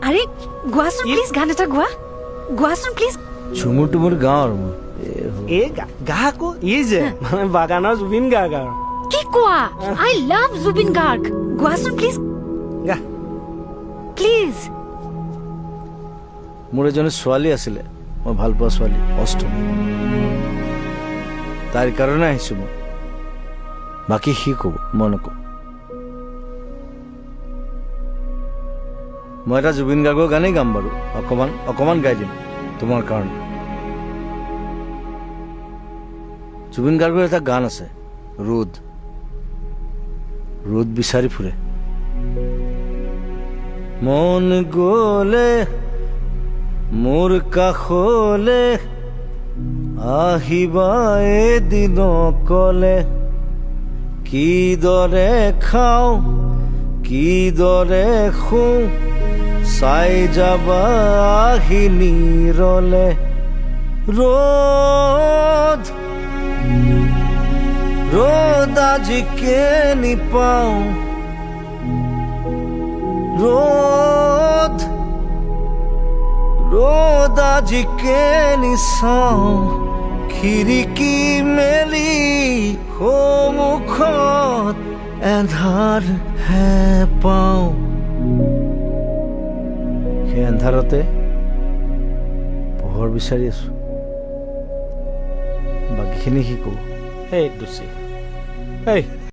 আৰে গোৱাচোন প্লিজ গান এটা গোৱাচোন প্লিজ ঝুমুৰ তুমুৰ গাওঁ আৰু মই এই গা আকৌ ই যে মানে বাগানৰ জুবিন গাৰ্গ আৰু কি কোৱা আই লাভ জুবিন গাৰ্গ গোৱাচোন প্লিজ গা প্লিজ মোৰ এজনী ছোৱালী আছিলে মই ভাল পোৱা ছোৱালী অষ্টমী তাইৰ কাৰণে আহিছোঁ মই বাকী সি ক'ব মই নকওঁ মই এটা জুবিন গাৰ্গৰ গানেই গাম বাৰু অকণমান গাই দিম তোমাৰ কাৰণে জুবিন গাৰ্গৰ এটা গান আছে ৰোদ বিচাৰি ফুৰে মন গ'লে মোৰ কাষলে আহিবা এদিন কলে কিদৰে খাওঁ কিদৰে শুওঁ চাই যাবা আহি নিৰলে ৰ'দ আজি কেনি পাওঁ ৰ'দ আজি কেনি চাওঁ খিৰিকী মেলি সন্মুখত এন্ধাৰ হে পাওঁ সেই এন্ধাৰতে পোহৰ বিচাৰি আছো বাকীখিনি শিকো এই দুচি এই